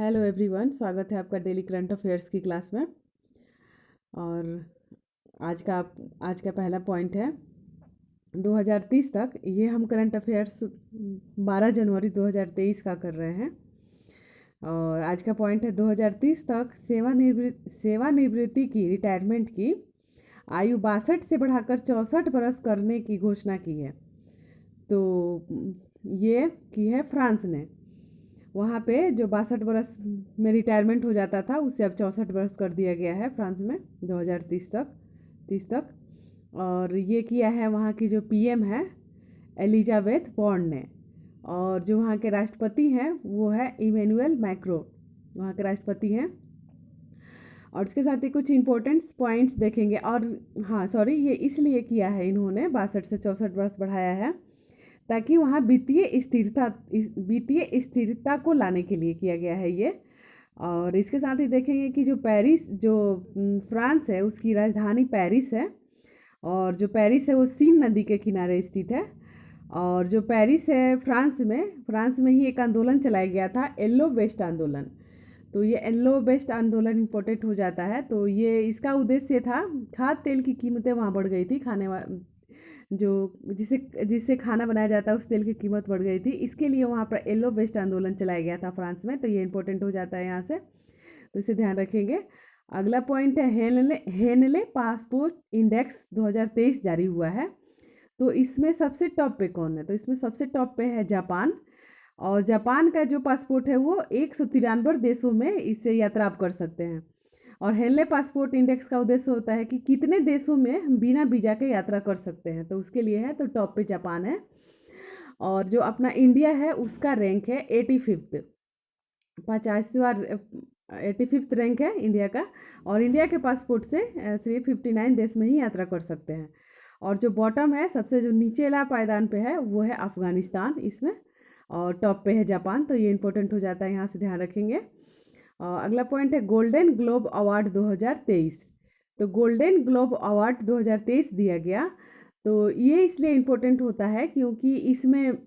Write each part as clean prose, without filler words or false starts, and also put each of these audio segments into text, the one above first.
Hello everyone, स्वागत है आपका डेली करंट अफेयर्स की क्लास में। और आज का आज का पहला पॉइंट है 2030 तक। ये हम करंट अफेयर्स 12 जनवरी 2023 का कर रहे हैं। और आज का पॉइंट है 2030 तक सेवानिवृत्ति की रिटायरमेंट की आयु 62 से बढ़ाकर 64 बरस करने की घोषणा की है। तो ये की है फ्रांस ने। वहाँ पे जो 62 बरस में रिटायरमेंट हो जाता था उसे अब 64 बरस कर दिया गया है फ्रांस में 2030 तक। और ये किया है वहाँ की जो पीएम है एलिजाबेथ बॉर्न ने। और जो वहाँ के राष्ट्रपति हैं वो है इमैनुअल मैक्रो, वहाँ के राष्ट्रपति हैं। और इसके साथ ही कुछ इंपॉर्टेंट पॉइंट्स देखेंगे। और हाँ सॉरी, ये इसलिए किया है इन्होंने 62 से 64 बरस बढ़ाया है ताकि वहाँ वित्तीय स्थिरता को लाने के लिए किया गया है ये। और इसके साथ ही देखेंगे कि जो फ्रांस है उसकी राजधानी पेरिस है। और जो पेरिस है वो सीन नदी के किनारे स्थित है। और जो पेरिस है फ्रांस में ही एक आंदोलन चलाया गया था, येलो वेस्ट आंदोलन। तो ये येलो वेस्ट आंदोलन इम्पोर्टेंट हो जाता है। तो ये इसका उद्देश्य था, खाद्य तेल की कीमतें वहाँ बढ़ गई थी, जो जिससे खाना बनाया जाता है उस तेल की कीमत बढ़ गई थी। इसके लिए वहाँ पर येलो वेस्ट आंदोलन चलाया गया था फ्रांस में। तो ये इंपॉर्टेंट हो जाता है यहाँ से, तो इसे ध्यान रखेंगे। अगला पॉइंट है हेनले पासपोर्ट इंडेक्स 2023 जारी हुआ है। तो इसमें सबसे टॉप पे कौन है? तो इसमें सबसे टॉप पे है जापान। और जापान का जो पासपोर्ट है वो 193 देशों में इससे यात्रा आप कर सकते हैं। और हेनले पासपोर्ट इंडेक्स का उद्देश्य होता है कि कितने देशों में हम बिना वीजा के यात्रा कर सकते हैं, तो उसके लिए है। तो टॉप पे जापान है। और जो अपना इंडिया है उसका रैंक है 85th, 50वां 85th रैंक है इंडिया का। और इंडिया के पासपोर्ट से सिर्फ 59 देश में ही यात्रा कर सकते हैं। और जो बॉटम है, सबसे जो नीचेला पायदान पे है, वो है अफ़गानिस्तान इसमें। और टॉप पे है जापान। तो ये इंपॉर्टेंट हो जाता है, यहाँ से ध्यान रखेंगे। अगला पॉइंट है गोल्डन ग्लोब अवार्ड 2023। तो गोल्डन ग्लोब अवार्ड 2023 दिया गया। तो ये इसलिए इम्पोर्टेंट होता है क्योंकि इसमें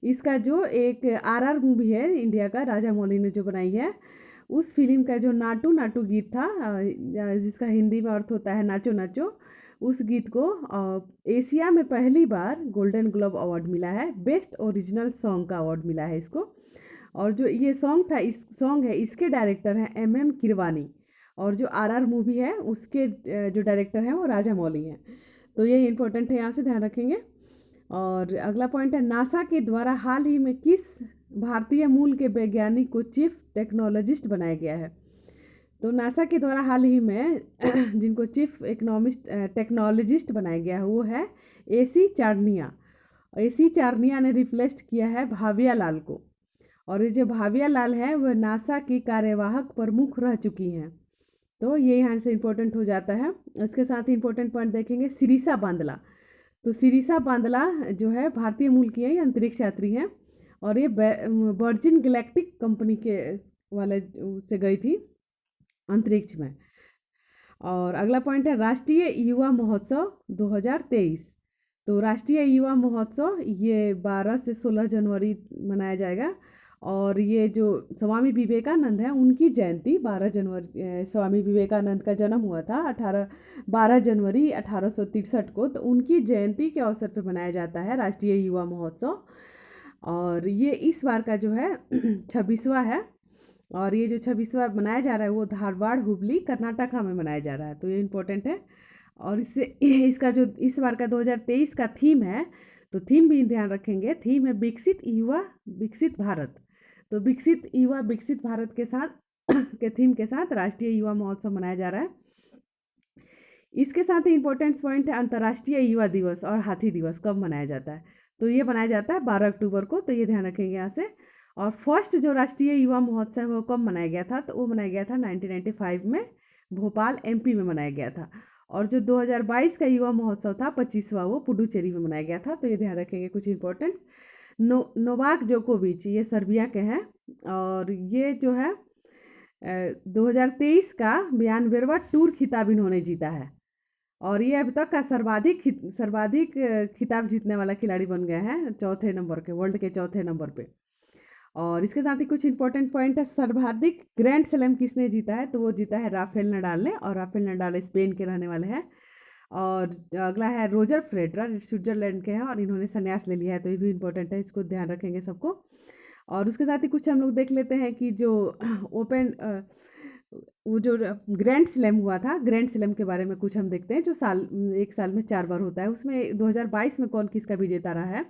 इसका जो एक आरआर मूवी है इंडिया का, राजा मौली ने जो बनाई है, उस फिल्म का जो नाटू नाटू गीत था, जिसका हिंदी में अर्थ होता है नाचो नाचो, उस गीत को एशिया में पहली बार गोल्डन ग्लोब अवार्ड मिला है। बेस्ट ओरिजिनल सॉन्ग का अवार्ड मिला है इसको। और जो ये सॉन्ग है इसके डायरेक्टर हैं MM किरवानी। और जो आरआर मूवी है उसके जो डायरेक्टर हैं वो राजा मौली हैं। तो ये इंपॉर्टेंट है, यहाँ से ध्यान रखेंगे। और अगला पॉइंट है नासा के द्वारा हाल ही में किस भारतीय मूल के वैज्ञानिक को चीफ टेक्नोलॉजिस्ट बनाया गया है? तो नासा के द्वारा हाल ही में जिनको चीफ टेक्नोलॉजिस्ट बनाया गया है वो है AC चारनिया ने रिप्लेस्ड किया है भाविया लाल को। और ये जो भाविया लाल है वह नासा की कार्यवाहक प्रमुख रह चुकी हैं। तो ये यहाँ से इम्पोर्टेंट हो जाता है। इसके साथ ही इम्पोर्टेंट पॉइंट देखेंगे सिरिसा बांदला। तो सिरिसा बांदला जो है भारतीय मूल की है, ये अंतरिक्ष यात्री हैं। और ये वर्जिन गैलेक्टिक कंपनी के वाले से गई थी अंतरिक्ष में। और अगला पॉइंट है राष्ट्रीय युवा महोत्सव 2023। तो राष्ट्रीय युवा महोत्सव ये 12 से 16 जनवरी मनाया जाएगा। और ये जो स्वामी विवेकानंद है उनकी जयंती 12 जनवरी, स्वामी विवेकानंद का जन्म हुआ था 12 जनवरी 1863 को। तो उनकी जयंती के अवसर पर मनाया जाता है राष्ट्रीय युवा महोत्सव। और ये इस बार का जो है 26वां है। और ये जो 26वां मनाया जा रहा है वो धारवाड़ हुबली कर्नाटका में मनाया जा रहा है। तो ये इम्पोर्टेंट है। और इससे इसका जो इस बार का 2023 का थीम है, तो थीम भी ध्यान रखेंगे। थीम है विकसित युवा विकसित भारत। तो विकसित युवा विकसित भारत के साथ के थीम के साथ राष्ट्रीय युवा महोत्सव मनाया जा रहा है। इसके साथ ही इम्पोर्टेंट पॉइंट है अंतर्राष्ट्रीय युवा दिवस और हाथी दिवस कब मनाया जाता है? तो ये मनाया जाता है 12 अक्टूबर को। तो ये ध्यान रखेंगे यहाँ से। और फर्स्ट जो राष्ट्रीय युवा महोत्सव है वो कब मनाया गया था? तो वो मनाया गया था 1995 में, भोपाल MP में मनाया गया था। और जो 2022 का युवा महोत्सव था 25वां, वो पुडुचेरी में मनाया गया था। तो ये ध्यान रखेंगे कुछ इंपॉर्टेंट्स। नोवाक जोकोविच ये सर्बिया के हैं। और ये जो है 2023 का 92वां टूर खिताब इन्होंने जीता है। और ये अब तक का सर्वाधिक खिताब जीतने वाला खिलाड़ी बन गए हैं, चौथे नंबर के, वर्ल्ड के चौथे नंबर पे। और इसके साथ ही कुछ इंपॉर्टेंट पॉइंट है, सर्वाधिक ग्रैंड स्लैम किसने जीता है, तो वो जीता है राफेल नडाल ने, और राफेल नडाल स्पेन के रहने वाले हैं। और अगला है रोजर फेडरर, स्विट्जरलैंड के हैं और इन्होंने संन्यास ले लिया है, तो ये भी इंपॉर्टेंट है, इसको ध्यान रखेंगे सबको। और उसके साथ ही कुछ हम लोग देख लेते हैं कि जो ओपन वो जो ग्रैंड स्लैम हुआ था, ग्रैंड स्लैम के बारे में कुछ हम देखते हैं, जो एक साल में 4 बार होता है। उसमें 2022 में कौन किसका विजेता रहा है,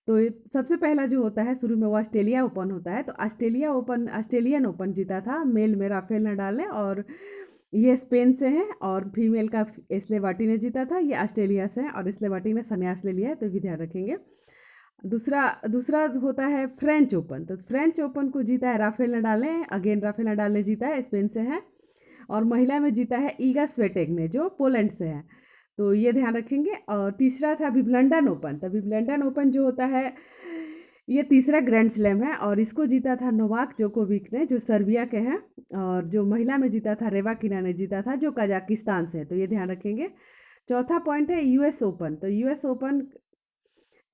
तो सबसे पहला जो होता है शुरू में वो ऑस्ट्रेलिया ओपन होता है। तो ऑस्ट्रेलियन ओपन जीता था मेल में राफेल नडाल ने, और ये स्पेन से हैं। और फीमेल का एस्लेवाटी ने जीता था, ये ऑस्ट्रेलिया से है, और एस्लेवाटी ने संन्यास ले लिया है, तो भी ध्यान रखेंगे। दूसरा होता है फ्रेंच ओपन। तो फ्रेंच ओपन को जीता है राफेल नडाल ने, अगेन राफेल नडाल ने जीता है, स्पेन से है। और महिला में जीता है ईगा स्वेटेक ने, जो पोलैंड से है, तो ये ध्यान रखेंगे। और तीसरा था विंबलडन ओपन। तो विंबलडन ओपन जो होता है ये तीसरा ग्रैंड स्लैम है, और इसको जीता था नोवाक जोकोविक ने, जो सर्बिया के हैं। और जो महिला में जीता था रेवाकिना ने जीता था, जो कजाकिस्तान से है, तो ये ध्यान रखेंगे। चौथा पॉइंट है यूएस ओपन। तो यूएस ओपन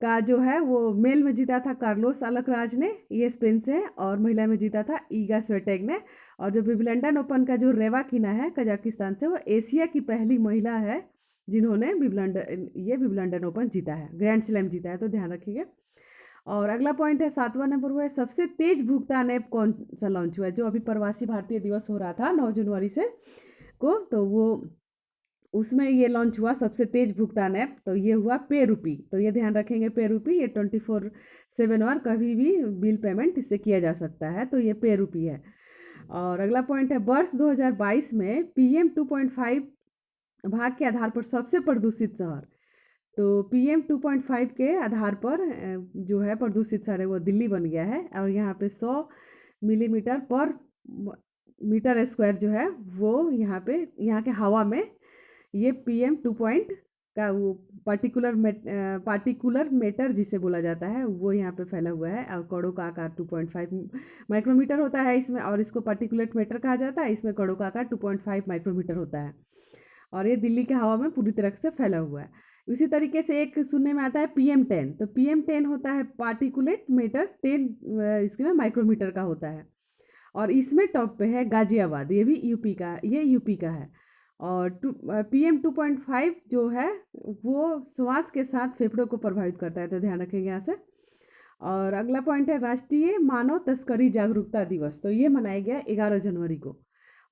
का जो है वो मेल में जीता था कार्लोस अलकराज ने, ये स्पेन से है। और महिला में जीता था ईगा स्वेटेक ने। और जो विंबलडन ओपन का जो रेवाकिना है कजाकिस्तान से, वो एशिया की पहली महिला है जिन्होंने विंबलडन ओपन जीता है, ग्रैंड स्लैम जीता है, तो ध्यान रखिएगा। और अगला पॉइंट है 7वां नंबर, वो है सबसे तेज भुगतान ऐप कौन सा लॉन्च हुआ है। जो अभी प्रवासी भारतीय दिवस हो रहा था 9 जनवरी से को, तो वो उसमें ये लॉन्च हुआ सबसे तेज भुगतान ऐप, तो ये हुआ पे रूपी। तो ये ध्यान रखेंगे, पे रूपी, ये 24/7 और कभी भी बिल पेमेंट इससे किया जा सकता है, तो ये पे रूपी है। और अगला पॉइंट है वर्ष 2022 में PM 2.5 भाग के आधार पर सबसे प्रदूषित शहर। तो PM 2.5 के आधार पर जो है प्रदूषित शहर है वो दिल्ली बन गया है। और यहाँ पे 100 मिलीमीटर पर मीटर स्क्वायर जो है वो यहाँ के हवा में ये PM 2 का वो पार्टिकुलर मैटर जिसे बोला जाता है वो यहाँ पे फैला हुआ है। और कणों का आकार 2.5 माइक्रोमीटर होता है इसमें, और इसको पार्टिकुलेट मैटर कहा जाता है। इसमें कणों का आकार 2.5 माइक्रोमीटर होता है, और ये दिल्ली के हवा में पूरी तरह से फैला हुआ है। उसी तरीके से एक सुनने में आता है PM 10। तो PM 10 होता है पार्टिकुलेट मैटर 10 इसके माइक्रोमीटर का होता है। और इसमें टॉप पे है गाजियाबाद, ये भी यूपी का है। और PM 2.5 जो है वो श्वास के साथ फेफड़ों को प्रभावित करता है, तो ध्यान रखेंगे यहाँ से। और अगला पॉइंट है राष्ट्रीय मानव तस्करी जागरूकता दिवस। तो ये मनाया गया 11 जनवरी को,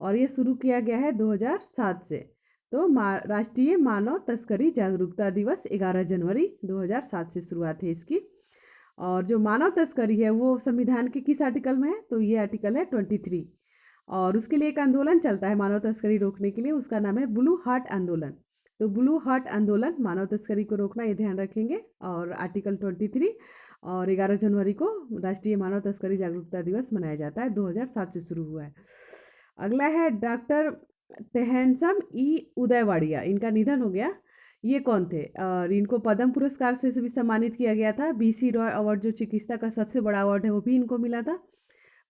और ये शुरू किया गया है 2007 से। तो राष्ट्रीय मानव तस्करी जागरूकता दिवस 11 जनवरी 2007 से शुरुआत है इसकी। और जो मानव तस्करी है वो संविधान के किस आर्टिकल में है, तो ये आर्टिकल है 23। और उसके लिए एक आंदोलन चलता है मानव तस्करी रोकने के लिए, उसका नाम है ब्लू हार्ट आंदोलन। तो ब्लू हार्ट आंदोलन मानव तस्करी को रोकना, ये ध्यान रखेंगे। और आर्टिकल 23 और 11 जनवरी को राष्ट्रीय मानव तस्करी जागरूकता दिवस मनाया जाता है, 2007 से शुरू हुआ है। अगला है डॉक्टर टेहनसम ई उदयवाड़िया, इनका निधन हो गया। ये कौन थे, और इनको पद्म पुरस्कार से भी सम्मानित किया गया था। BC रॉय अवार्ड जो चिकित्सा का सबसे बड़ा अवार्ड है वो भी इनको मिला था।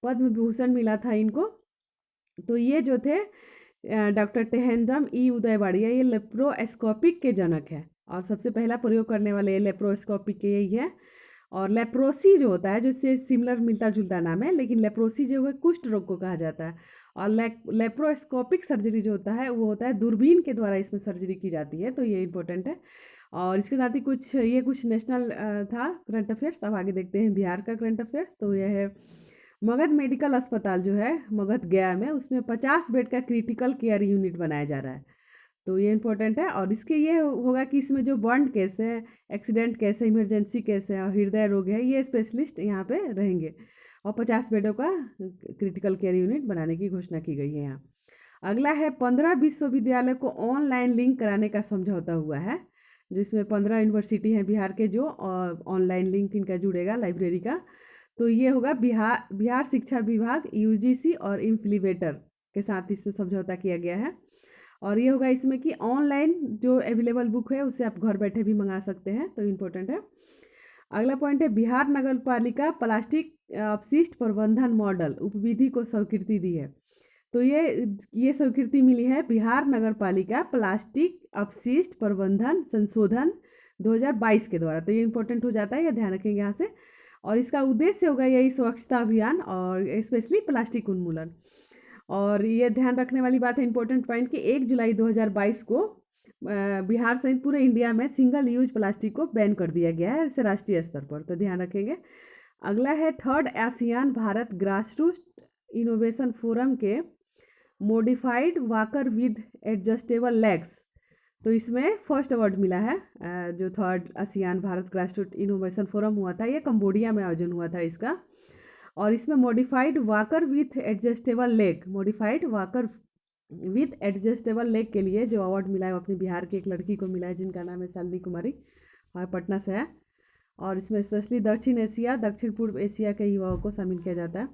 पद्म विभूषण मिला था इनको। तो ये जो थे डॉक्टर टेहनसम ई उदयवाड़िया, ये लेप्रोस्कोपिक के जनक हैं, और सबसे पहला प्रयोग करने वाले लेप्रोस्कोपिक के यही है। और लेप्रोसी जो होता है, जिससे सिमिलर मिलता जुलता नाम है, लेकिन लेप्रोसी जो है कुष्ठ रोग को कहा जाता है। और लेप्रोस्कोपिक सर्जरी जो होता है वो होता है दूरबीन के द्वारा इसमें सर्जरी की जाती है, तो ये इंपॉर्टेंट है। और इसके साथ ही कुछ नेशनल था करंट अफेयर्स। अब आगे देखते हैं बिहार का करंट अफेयर्स। तो यह है मगध मेडिकल अस्पताल जो है मगध गया में, उसमें 50 बेड का क्रिटिकल केयर यूनिट बनाया जा रहा है, तो ये इंपॉर्टेंट है। और इसके ये होगा कि इसमें जो बर्न केस है, एक्सीडेंट केस है, इमरजेंसी केस है और हृदय रोग है, ये स्पेशलिस्ट यहाँ पे रहेंगे। और 50 बेडों का क्रिटिकल केयर यूनिट बनाने की घोषणा की गई है यहाँ। अगला है 15 विश्वविद्यालय को ऑनलाइन लिंक कराने का समझौता हुआ है, जिसमें 15 यूनिवर्सिटी हैं बिहार के जो ऑनलाइन लिंक इनका जुड़ेगा लाइब्रेरी का। तो ये होगा बिहार शिक्षा विभाग UGC और इम्फ्लीवेटर के साथ इसमें समझौता किया गया है। और ये होगा इसमें कि ऑनलाइन जो अवेलेबल बुक है उसे आप घर बैठे भी मंगा सकते हैं, तो इम्पोर्टेंट है। अगला पॉइंट है बिहार नगर पालिका प्लास्टिक अपशिष्ट प्रबंधन मॉडल उपविधि को स्वीकृति दी है। तो ये स्वीकृति मिली है बिहार नगर पालिका प्लास्टिक अपशिष्ट प्रबंधन संशोधन 2022 के द्वारा, तो ये इंपॉर्टेंट हो जाता है, ये ध्यान रखेंगे यहाँ से। और इसका उद्देश्य होगा यही स्वच्छता अभियान और स्पेशली प्लास्टिक उन्मूलन। और ये ध्यान रखने वाली बात है, इंपॉर्टेंट पॉइंट, कि 1 जुलाई 2022 को बिहार सहित पूरे इंडिया में सिंगल यूज प्लास्टिक को बैन कर दिया गया है, इसे राष्ट्रीय स्तर पर, तो ध्यान रखेंगे। अगला है third ASEAN Bharat grassroot innovation forum के modified walker with adjustable legs, तो इसमें फर्स्ट अवार्ड मिला है। जो third ASEAN Bharat grassroot innovation forum हुआ था, ये कंबोडिया में आयोजन हुआ था इसका, और इसमें modified walker with adjustable leg, modified walker with adjustable leg के लिए जो अवार्ड मिला है वो अपने बिहार की एक लड़की को मिला है, जिनका नाम है शालिनी कुमारी, हमारे पटना से है। और इसमें स्पेशली दक्षिण एशिया, दक्षिण पूर्व एशिया के युवाओं को शामिल किया जाता है।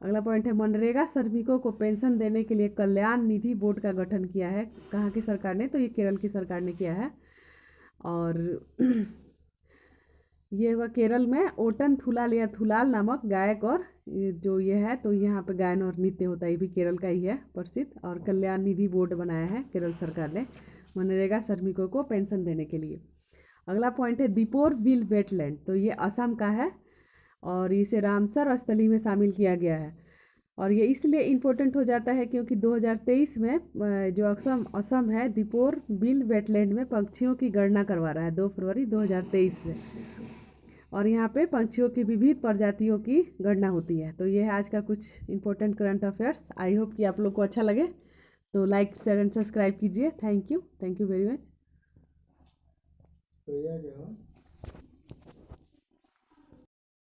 अगला पॉइंट है मनरेगा श्रमिकों को पेंशन देने के लिए कल्याण निधि बोर्ड का गठन किया है। कहाँ की सरकार ने? तो ये केरल की सरकार ने किया है। और ये हुआ केरल में ओटन थुलाल या थुलाल नामक गायक, और जो ये है तो यहाँ पे गायन और नृत्य होता है, ये भी केरल का ही है प्रसिद्ध। और कल्याण निधि बोर्ड बनाया है केरल सरकार ने मनरेगा श्रमिकों को पेंशन देने के लिए। अगला पॉइंट है दीपोर बिल वेटलैंड, तो ये असम का है और इसे रामसर स्थली में शामिल किया गया है। और ये इसलिए इम्पोर्टेंट हो जाता है क्योंकि 2023 में जो असम है दीपोर बिल वेटलैंड में पक्षियों की गणना करवा रहा है 2 फरवरी 2023 से, और यहाँ पे पंछियों की विविध प्रजातियों की गणना होती है। तो ये है आज का कुछ important current affairs. I hope कि आप लोग को अच्छा लगे, तो लाइक शेयर एंड सब्सक्राइब कीजिए। Thank you very much.